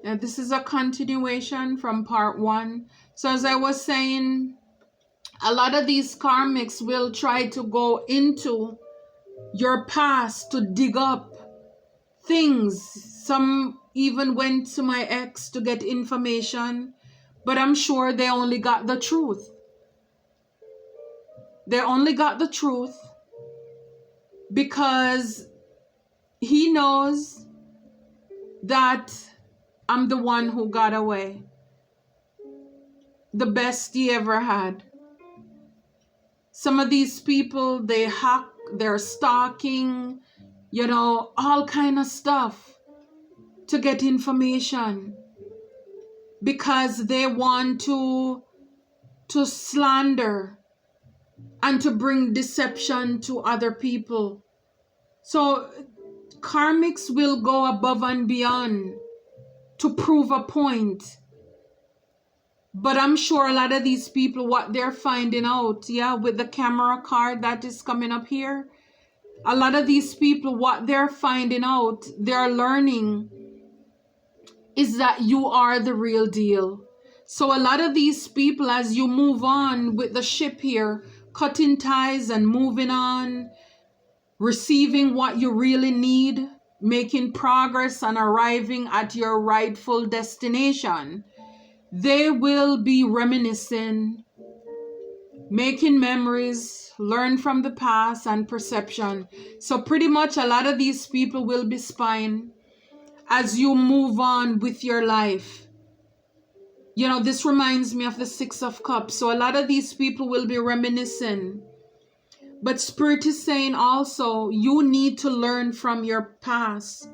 And this is a continuation from part 1. So as I was saying, a lot of these karmics will try to go into your past to dig up things. Some even went to my ex to get information, but I'm sure they only got the truth. They only got the truth because he knows that I'm the one who got away. The best he ever had. Some of these people, they hack, they're stalking, all kind of stuff to get information because they want to slander and to bring deception to other people. So karmics will go above and beyond to prove a point. But I'm sure a lot of these people, what they're finding out, with the camera card that is coming up here, a lot of these people, what they're finding out, they're learning is that you are the real deal. So a lot of these people, as you move on with the ship here, cutting ties and moving on, receiving what you really need, making progress and arriving at your rightful destination, they will be reminiscing, making memories, learn from the past and perception. So pretty much a lot of these people will be spying as you move on with your life. This reminds me of the Six of Cups. So a lot of these people will be reminiscing. But Spirit is saying also, you need to learn from your past.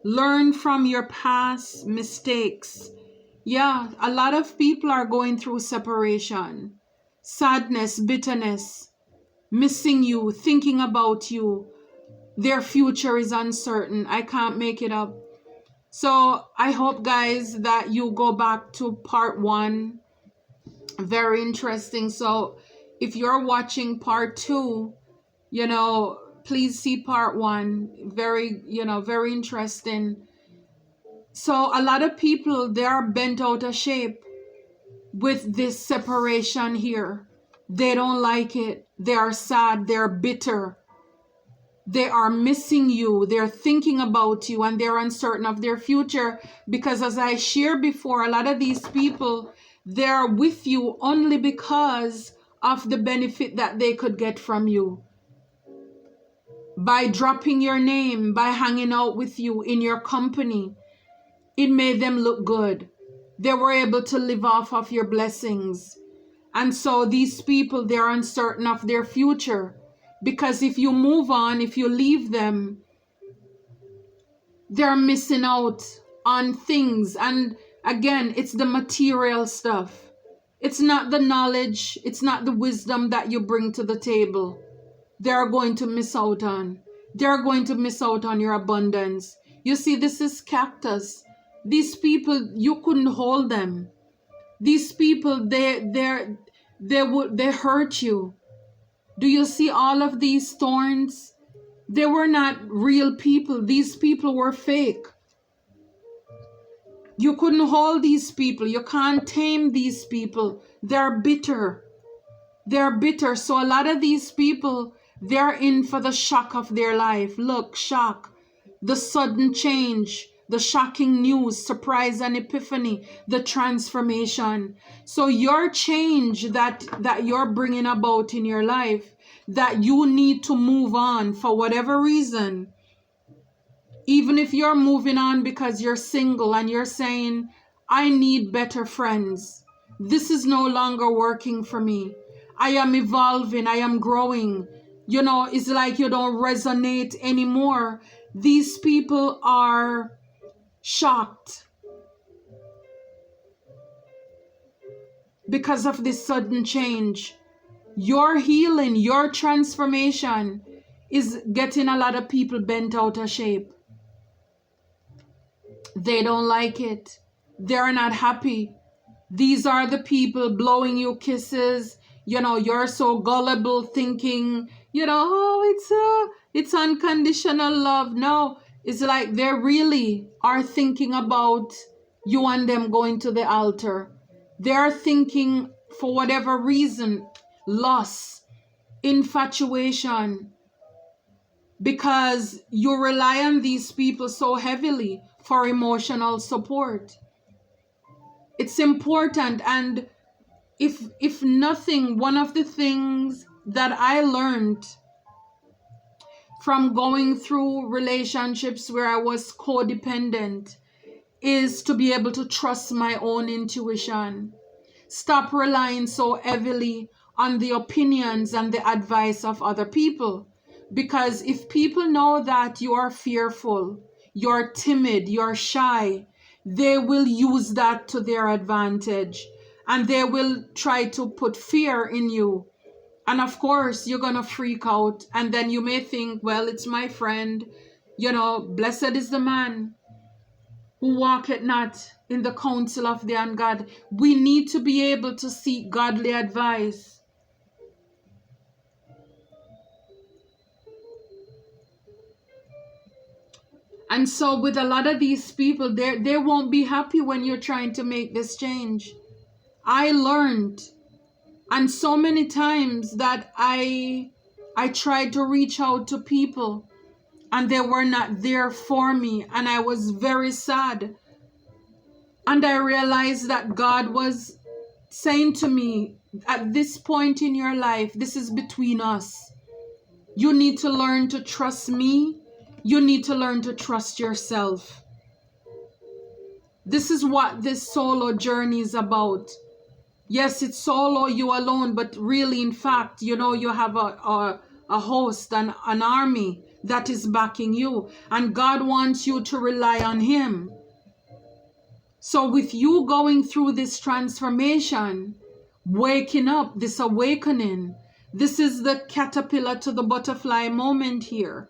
Learn from your past mistakes. Yeah, a lot of people are going through separation, sadness, bitterness, missing you, thinking about you. Their future is uncertain. I can't make it up. So I hope, guys, that you go back to part 1. Very interesting. So if you're watching part 2, please see part 1. Very, very interesting. So a lot of people, they are bent out of shape with this separation here. They don't like it. They are sad. They're bitter. They are missing you. They're thinking about you and they're uncertain of their future because, as I shared before, a lot of these people, they're with you only because of the benefit that they could get from you. By dropping your name, by hanging out with you in your company, it made them look good. They were able to live off of your blessings. And so these people, they're uncertain of their future. Because if you move on, if you leave them, they're missing out on things. And again, it's the material stuff. It's not the knowledge. It's not the wisdom that you bring to the table. They're going to miss out on. They're going to miss out on your abundance. You see, this is cactus. These people, you couldn't hold them. These people, they hurt you. Do you see all of these thorns? They were not real people. These people were fake. You couldn't hold these people. You can't tame these people. They're bitter. They're bitter. So a lot of these people, they're in for the shock of their life. Look, shock. The sudden change. The shocking news, surprise and epiphany, the transformation. So your change that you're bringing about in your life, that you need to move on for whatever reason, even if you're moving on because you're single and you're saying, I need better friends. This is no longer working for me. I am evolving. I am growing. It's like you don't resonate anymore. These people are shocked because of this sudden change. Your healing, your transformation is getting a lot of people bent out of shape. They don't like it. They're not happy. These are the people blowing you kisses. You're so gullible, thinking, it's unconditional love. No. It's like they really are thinking about you and them going to the altar. They're thinking, for whatever reason, loss, infatuation, because you rely on these people so heavily for emotional support. It's important. And if nothing, one of the things that I learned from going through relationships where I was codependent is to be able to trust my own intuition. Stop relying so heavily on the opinions and the advice of other people. Because if people know that you are fearful, you're timid, you're shy, they will use that to their advantage. And they will try to put fear in you. And of course, you're going to freak out. And then you may think, well, it's my friend. You know, blessed is the man who walketh not in the counsel of the ungodly. We need to be able to seek godly advice. And so with a lot of these people, they won't be happy when you're trying to make this change. I learned, and so many times that I tried to reach out to people and they were not there for me, and I was very sad. And I realized that God was saying to me, at this point in your life, this is between us. You need to learn to trust me. You need to learn to trust yourself. This is what this solo journey is about. Yes, it's solo, you alone, but really, in fact, you know, you have a host, an army that is backing you. And God wants you to rely on Him. So with you going through this transformation, waking up, this awakening, this is the caterpillar to the butterfly moment here.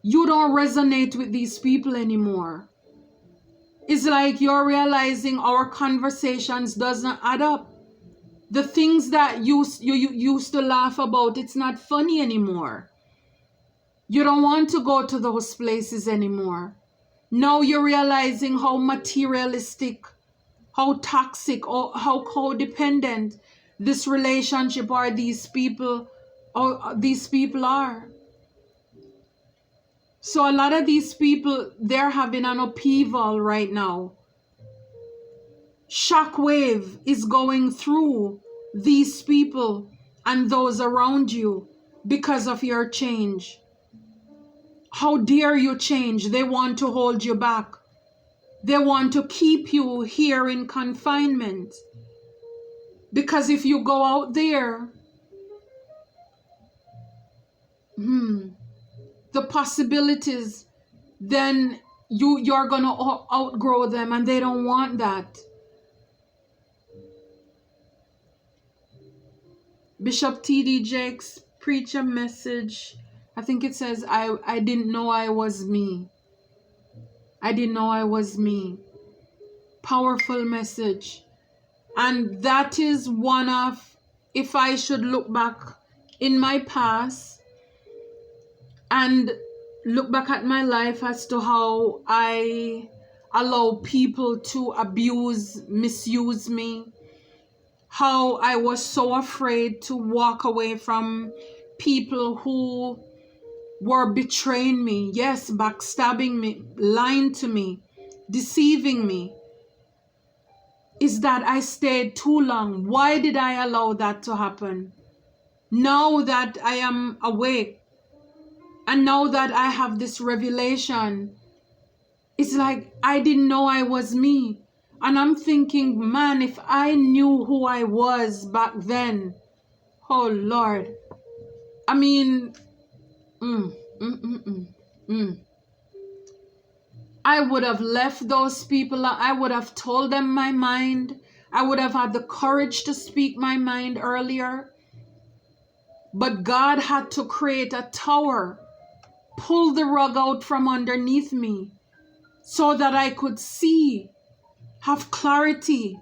You don't resonate with these people anymore. It's like you're realizing our conversations doesn't add up. The things that you used to laugh about, it's not funny anymore. You don't want to go to those places anymore. Now you're realizing how materialistic, how toxic, or how codependent this relationship or these people are. So a lot of these people, they're having an upheaval right now. Shockwave is going through these people and those around you because of your change. How dare you change? They want to hold you back. They want to keep you here in confinement. Because if you go out there, the possibilities, then you're going to outgrow them, and they don't want that. Bishop T.D. Jakes preached a message. I think it says, I didn't know I was me. I didn't know I was me. Powerful message. And that is one of, if I should look back in my past and look back at my life as to how I allow people to abuse, misuse me, how I was so afraid to walk away from people who were betraying me, yes, backstabbing me, lying to me, deceiving me, is that I stayed too long. Why did I allow that to happen? Now that I am awake, and now that I have this revelation, it's like I didn't know I was me. And I'm thinking, man, if I knew who I was back then, oh Lord, I mean, I would have left those people. I would have told them my mind. I would have had the courage to speak my mind earlier. But God had to create a tower, pull the rug out from underneath me so that I could see, have clarity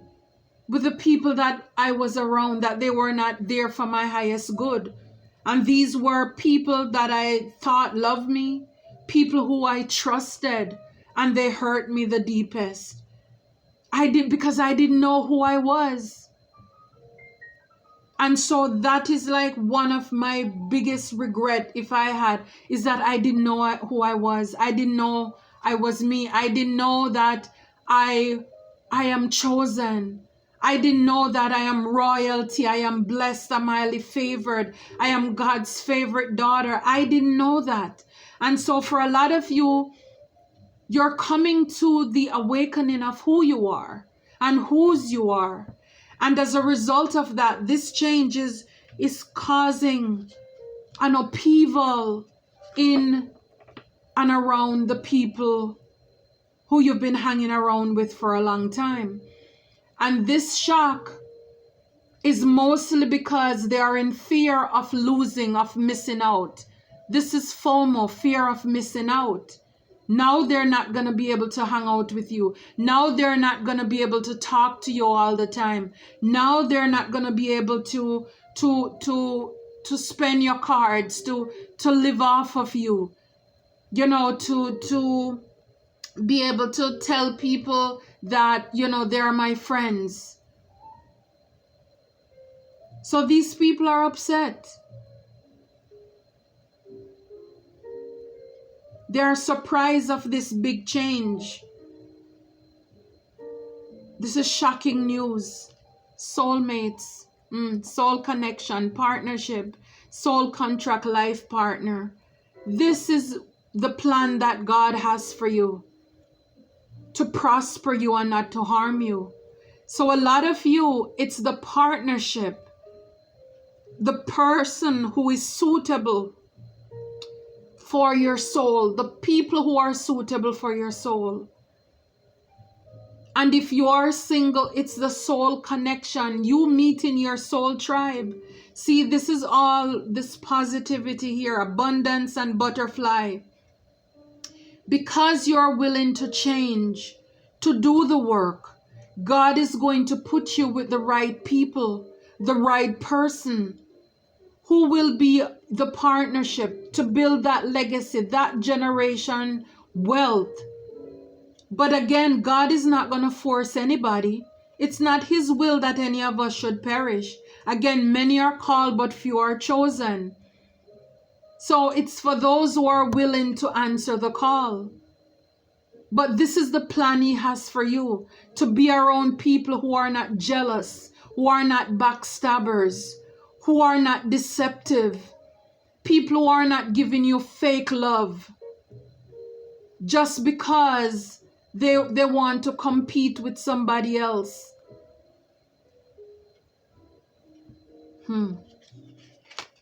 with the people that I was around, that they were not there for my highest good. And these were people that I thought loved me, people who I trusted, and they hurt me the deepest. because I didn't know who I was. And so that is like one of my biggest regret, if I had, is that I didn't know who I was. I didn't know I was me. I didn't know that I am chosen. I didn't know that I am royalty. I am blessed. I'm highly favored. I am God's favorite daughter. I didn't know that. And so for a lot of you, you're coming to the awakening of who you are and whose you are. And as a result of that, this change is causing an upheaval in and around the people who you've been hanging around with for a long time. And this shock is mostly because they are in fear of losing, of missing out. This is FOMO, fear of missing out. Now they're not going to be able to hang out with you. Now they're not going to be able to talk to you all the time. Now they're not going to be able to spend your cards, to live off of you. You know, to be able to tell people that, you know, they're my friends. So these people are upset. They are surprised of this big change. This is shocking news. Soulmates, soul connection, partnership, soul contract, life partner. This is the plan that God has for you, to prosper you and not to harm you. So a lot of you, it's the partnership, the person who is suitable for your soul, the people who are suitable for your soul. And if you are single, it's the soul connection, you meeting your soul tribe. See, this is all this positivity here, abundance and butterfly. Because you're willing to change, to do the work, God is going to put you with the right people, the right person, who will be the partnership to build that legacy, that generation wealth. But again, God is not going to force anybody. It's not his will that any of us should perish. Again, many are called, but few are chosen. So it's for those who are willing to answer the call. But this is the plan he has for you, to be around people who are not jealous, who are not backstabbers, who are not deceptive, people who are not giving you fake love just because they want to compete with somebody else.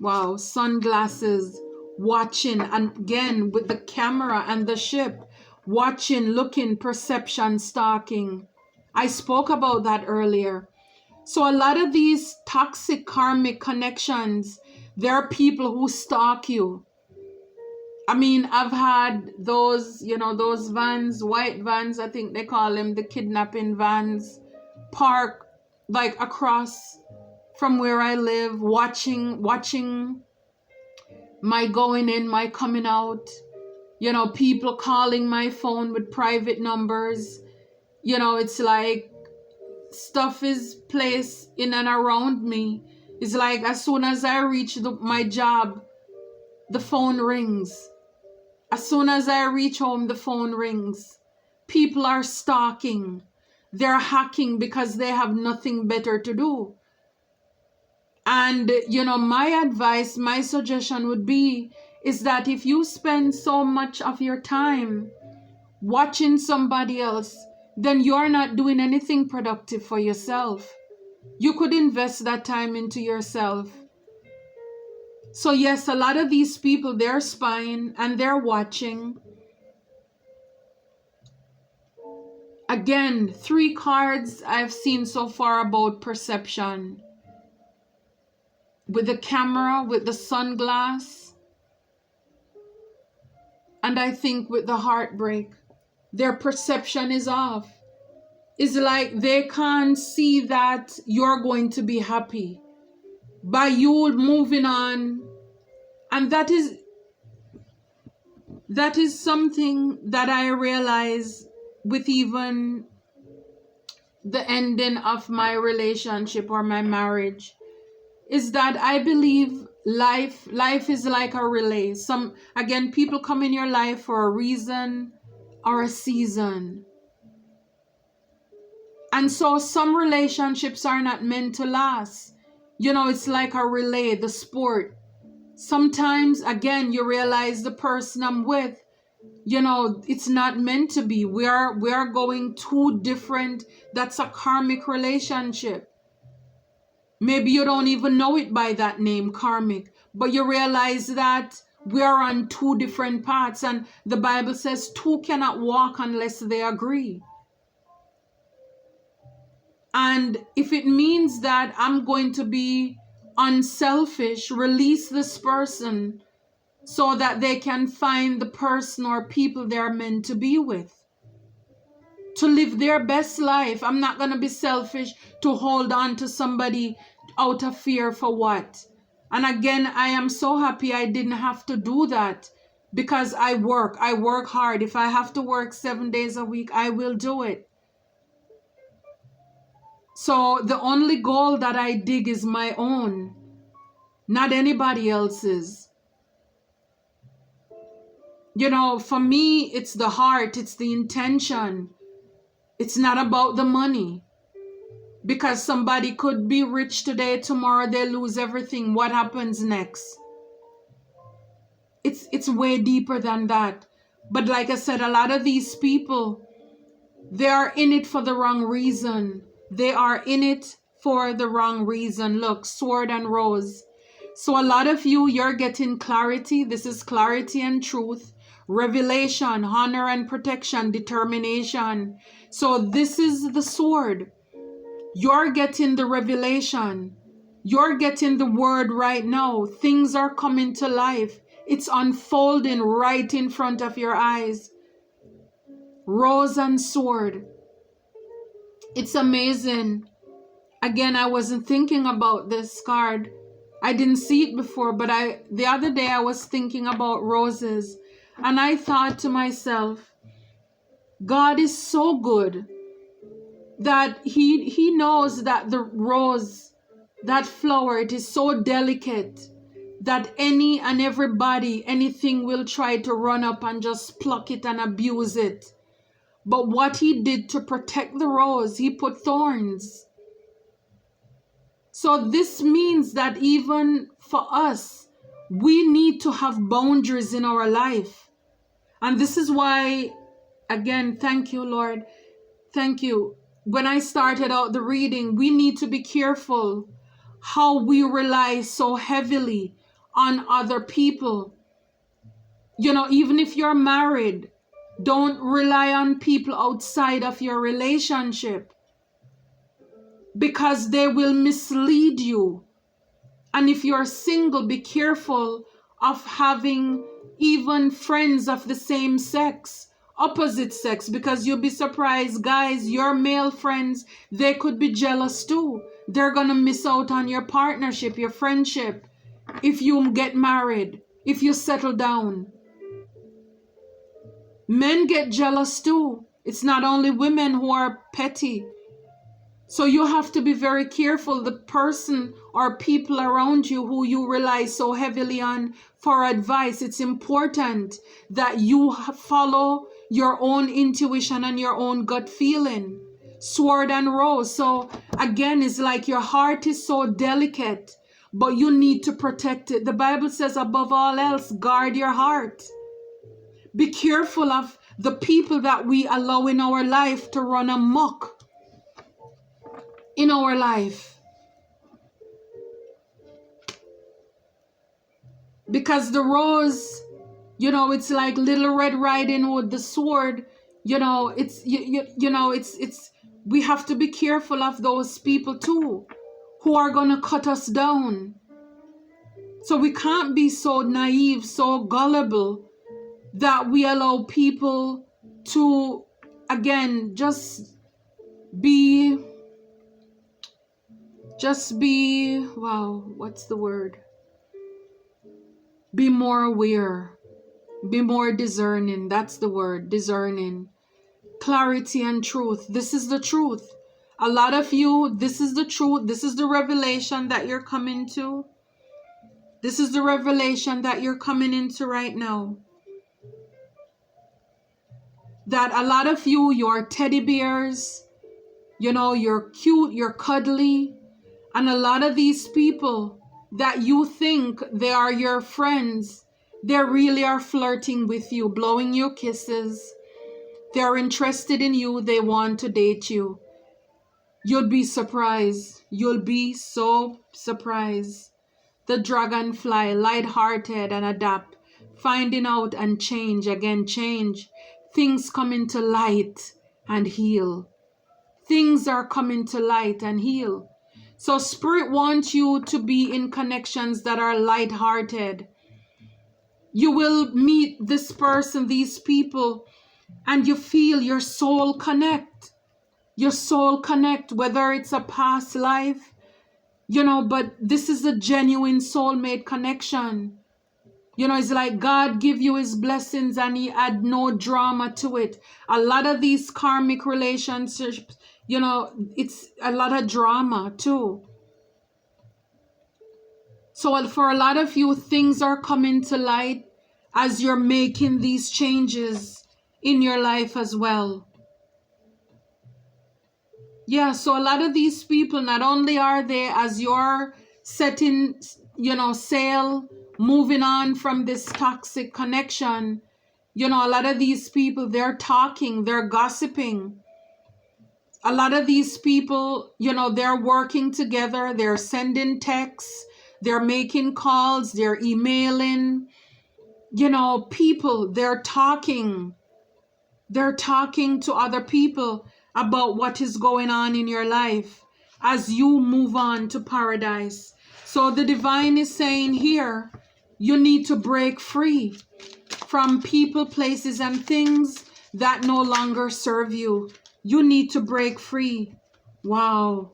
Wow, sunglasses, watching, and again with the camera and the ship, watching, looking, perception, stalking. I spoke about that earlier. So a lot of these toxic karmic connections, there are people who stalk you. I mean, I've had those, you know, those vans, white vans, I think they call them, the kidnapping vans, park like across from where I live, watching my going in, my coming out, you know, people calling my phone with private numbers. You know, it's like stuff is placed in and around me. It's like as soon as I reach my job, the phone rings. As soon as I reach home, the phone rings. People are stalking. They're hacking because they have nothing better to do. And, you know, my advice, my suggestion would be, is that if you spend so much of your time watching somebody else, then you're not doing anything productive for yourself. You could invest that time into yourself. So yes, a lot of these people, they're spying and they're watching. Again, 3 cards I've seen so far about perception. With the camera, with the sunglass, and I think with the heartbreak. Their perception is off. It's like they can't see that you're going to be happy by you moving on. And that is something that I realize with even the ending of my relationship or my marriage is that I believe life is like a relay. People come in your life for a reason or a season. And so some relationships are not meant to last. It's like a relay, the sport. Sometimes, again, you realize the person I'm with, it's not meant to be. We are going two different, that's a karmic relationship. Maybe you don't even know it by that name, karmic, but you realize that we are on two different paths, and the Bible says two cannot walk unless they agree. And if it means that I'm going to be unselfish, release this person so that they can find the person or people they're meant to be with, to live their best life. I'm not going to be selfish to hold on to somebody out of fear for what? And again, I am so happy I didn't have to do that, because I work hard. If I have to work 7 days a week, I will do it. So the only goal that I dig is my own, not anybody else's. For me, it's the heart, it's the intention. It's not about the money. Because somebody could be rich today, tomorrow they lose everything. What happens next? It's way deeper than that. But like I said, a lot of these people, they are in it for the wrong reason. They are in it for the wrong reason. Look, sword and rose. So a lot of you're getting clarity. This is clarity and truth, revelation, honor and protection, determination. So this is the sword. You're getting the revelation. You're getting the word right now. Things are coming to life. It's unfolding right in front of your eyes. Rose and sword. It's amazing. Again, I wasn't thinking about this card. I didn't see it before, but the other day I was thinking about roses, and I thought to myself, God is so good that he knows that the rose, that flower, it is so delicate that any and everybody, anything will try to run up and just pluck it and abuse it. But what he did to protect the rose, he put thorns. So this means that even for us, we need to have boundaries in our life. And this is why, again, thank you, Lord. Thank you. When I started out the reading, we need to be careful how we rely so heavily on other people. Even if you're married, don't rely on people outside of your relationship, because they will mislead you. And if you're single, be careful of having even friends of the same sex, opposite sex, because you'll be surprised, guys, your male friends, they could be jealous too. They're gonna miss out on your partnership, your friendship, if you get married, if you settle down. Men get jealous too. It's not only women who are petty. So you have to be very careful, the person or people around you who you rely so heavily on for advice. It's important that you follow your own intuition and your own gut feeling. Sword and rose. So again, it's like your heart is so delicate, but you need to protect it. The Bible says, above all else, guard your heart. Be careful of the people that we allow in our life to run amok in our life. Because the rose, it's like Little Red Riding Hood, the sword, it's we have to be careful of those people too, who are going to cut us down. So we can't be so naive, so gullible, that we allow people to, again, just be, wow, what's the word? Be more aware, be more discerning. That's the word, discerning. Clarity and truth. This is the truth. A lot of you, this is the truth. This is the revelation that you're coming to. This is the revelation that you're coming into right now. That a lot of you, you're teddy bears, you know, you're cute, you're cuddly. And a lot of these people that you think they are your friends, they really are flirting with you, blowing you kisses. They're interested in you. They want to date you. You'll be surprised. You'll be so surprised. The dragonfly, light-hearted and adapt, finding out and change, again change. Things come into light and heal. Things are coming to light and heal. So Spirit wants you to be in connections that are light-hearted. You will meet this person, these people, and you feel your soul connect. Your soul connect, whether it's a past life, you know, but this is a genuine soulmate connection. You know, it's like God give you his blessings and he add no drama to it. A lot of these karmic relationships, you know, it's a lot of drama too. So for a lot of you, things are coming to light as you're making these changes in your life as well. Yeah, so a lot of these people, not only are they, as you're setting, you know, sail, moving on from this toxic connection, you know, a lot of these people, they're talking, they're gossiping. A lot of these people, you know, they're working together, they're sending texts, they're making calls, they're emailing, you know, people, they're talking to other people about what is going on in your life as you move on to paradise. So the divine is saying here, you need to break free from people, places, and things that no longer serve you. You need to break free. Wow.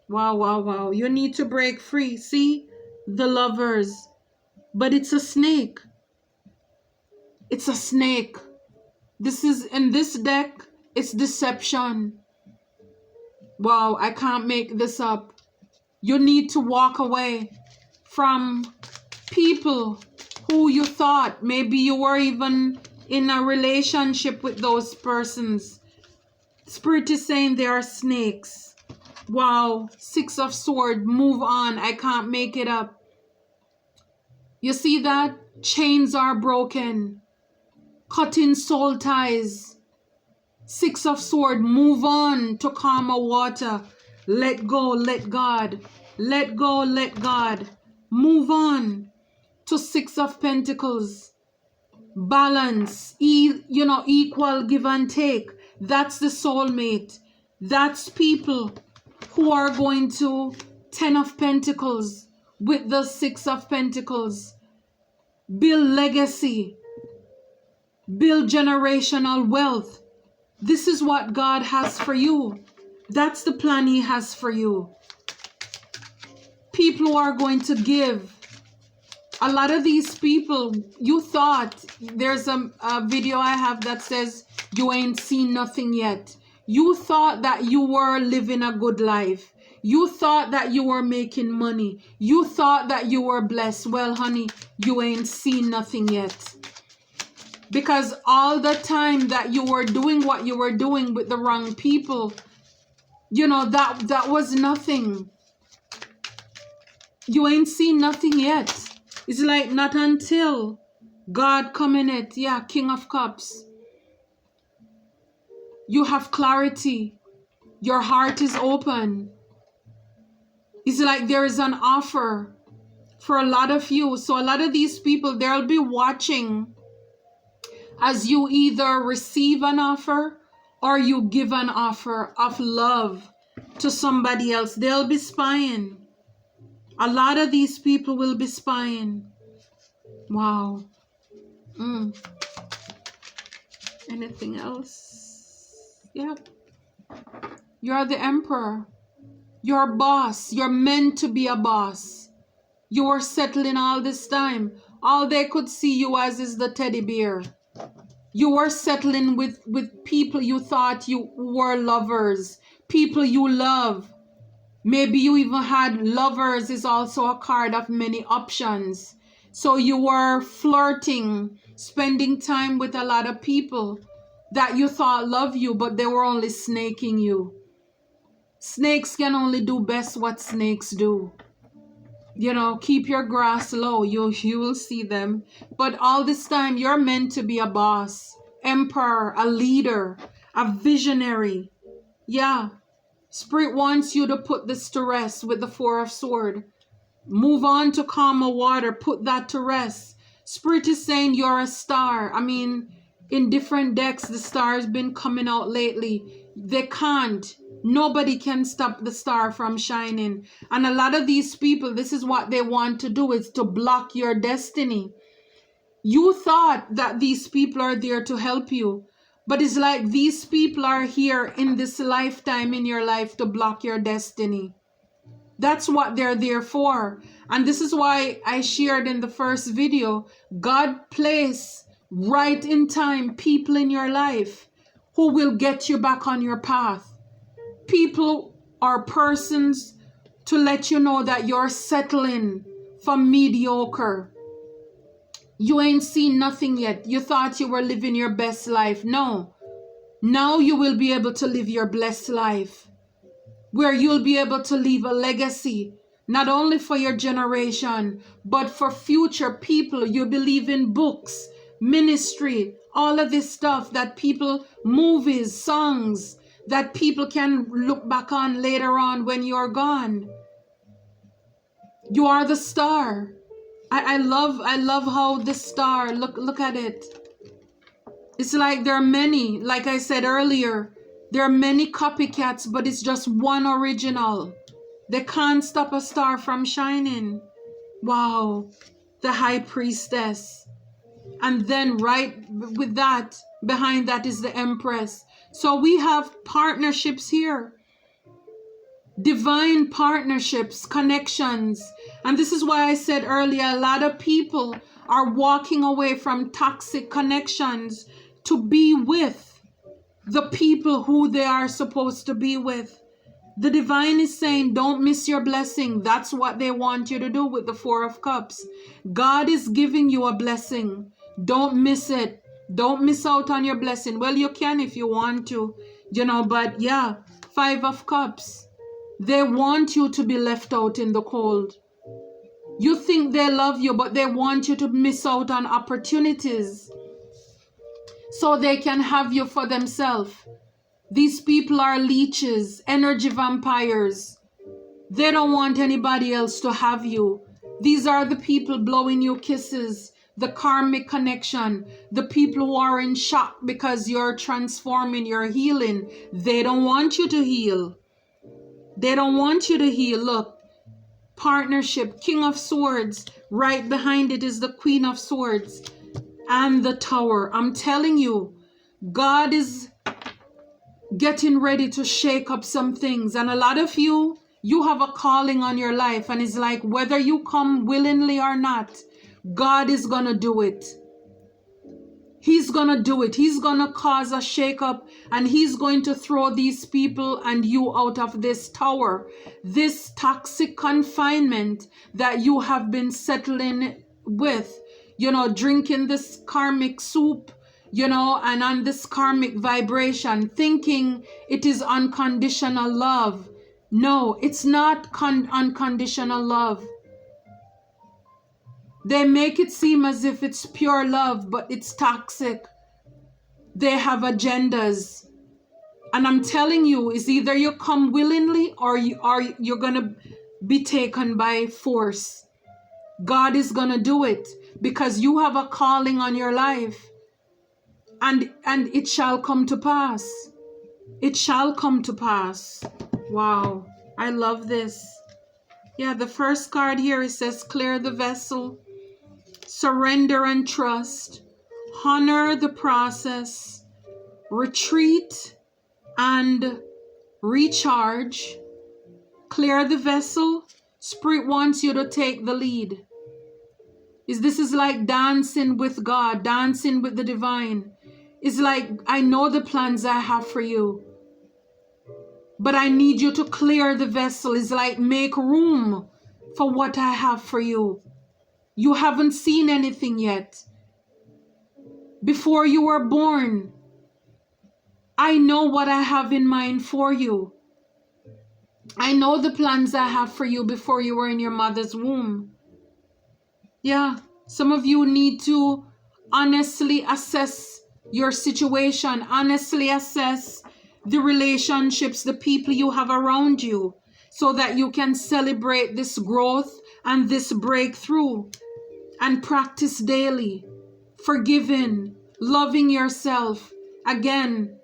Wow, wow, wow. You need to break free. See? The Lovers. But it's a snake. It's a snake. This is, in this deck, it's deception. Wow, I can't make this up. You need to walk away from people who you thought maybe you were even in a relationship with those persons. Spirit is saying they are snakes. Wow, Six of Swords, move on. I can't make it up. You see that? Chains are broken. Cutting soul ties. Six of Swords, move on to calmer water. Let go, let God. Let go, let God. Move on to Six of Pentacles. Balance, you know, equal give and take. That's the soulmate. That's people who are going to Ten of Pentacles with the Six of Pentacles. Build legacy. Build generational wealth. This is what God has for you. That's the plan he has for you. People who are going to give. A lot of these people, you thought, there's a video I have that says, you ain't seen nothing yet. You thought that you were living a good life. You thought that you were making money. You thought that you were blessed. Well, honey, you ain't seen nothing yet. Because all the time that you were doing what you were doing with the wrong people, you know, that was nothing. You ain't seen nothing yet. It's like not until God come in it. Yeah, King of Cups. You have clarity. Your heart is open. It's like there is an offer for a lot of you. So a lot of these people, they'll be watching as you either receive an offer or you give an offer of love to somebody else. They'll be spying. A lot of these people will be spying. Wow. Anything else? Yeah. You're the emperor. You're a boss. You're meant to be a boss. You were settling all this time. All they could see you as is the teddy bear. You were settling with people you thought you were lovers. people you love. Maybe you even had lovers, is also a card of many options. So you were flirting, spending time with a lot of people that you thought love you, but they were only snaking you. Snakes can only do best what snakes do. You know, keep your grass low. You will see them. But all this time, you're meant to be a boss, emperor, a leader, a visionary. Yeah. Spirit wants you to put this to rest with the Four of Swords. Move on to calmer water. Put that to rest. Spirit is saying you're a star. I mean, in different decks, the star has been coming out lately. They can't. Nobody can stop the star from shining. And a lot of these people, this is what they want to do, is to block your destiny. You thought that these people are there to help you. But it's like these people are here in this lifetime in your life to block your destiny. That's what they're there for. And this is why I shared in the first video, God placed right in time people in your life who will get you back on your path. People or persons to let you know that you're settling for mediocre. You ain't seen nothing yet. You thought you were living your best life. No. Now you will be able to live your blessed life, where you'll be able to leave a legacy, not only for your generation, but for future people. You believe in books, ministry, all of this stuff that people, movies, songs, that people can look back on later on when you're gone. You are the star. I love how the star, look at it. It's like there are many, like I said earlier, there are many copycats, but it's just one original. They can't stop a star from shining. Wow, the High Priestess. And then right with that, behind that is the Empress. So we have partnerships here. Divine partnerships, connections. And this is why I said earlier, a lot of people are walking away from toxic connections to be with the people who they are supposed to be with. The divine is saying, don't miss your blessing. That's what they want you to do with the Four of Cups. God is giving you a blessing. Don't miss it. Don't miss out on your blessing. Well, you can if you want to, you know, but yeah, Five of Cups. They want you to be left out in the cold. You think they love you, but they want you to miss out on opportunities so they can have you for themselves. These people are leeches, energy vampires. They don't want anybody else to have you. These are the people blowing you kisses, the karmic connection, the people who are in shock because you're transforming, you're healing. They don't want you to heal. They don't want you to heal. Look, partnership, King of Swords. Right behind it is the Queen of Swords and the Tower. I'm telling you, God is getting ready to shake up some things. And a lot of you have a calling on your life. And it's like, whether you come willingly or not, God is going to do it. He's going to do it. He's going to cause a shake-up, and he's going to throw these people and you out of this tower, this toxic confinement that you have been settling with, you know, drinking this karmic soup, you know, and on this karmic vibration, thinking it is unconditional love. No, it's not unconditional love. They make it seem as if it's pure love, but it's toxic. They have agendas. And I'm telling you, it's either you come willingly or you're going to be taken by force. God is going to do it because you have a calling on your life. And it shall come to pass. It shall come to pass. Wow, I love this. Yeah, the first card here, it says, clear the vessel. Surrender and trust, honor the process, retreat and recharge, clear the vessel. Spirit wants you to take the lead. This is like dancing with God, dancing with the divine. It's like, I know the plans I have for you. But I need you to clear the vessel. It's like make room for what I have for you. You haven't seen anything yet. Before you were born, I know what I have in mind for you. I know the plans I have for you before you were in your mother's womb. Yeah, some of you need to honestly assess your situation, honestly assess the relationships, the people you have around you, so that you can celebrate this growth and this breakthrough and practice daily, forgiving, loving yourself. Again,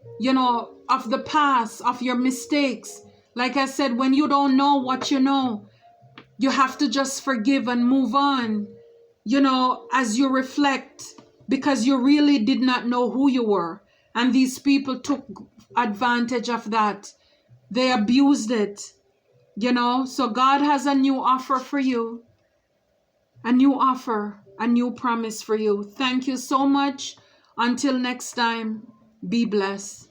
of the past, of your mistakes. Like I said, when you don't know what you know, you have to just forgive and move on, as you reflect, because you really did not know who you were. And these people took advantage of that. They abused it, So God has a new offer for you, a new offer, a new promise for you. Thank you so much. Until next time, be blessed.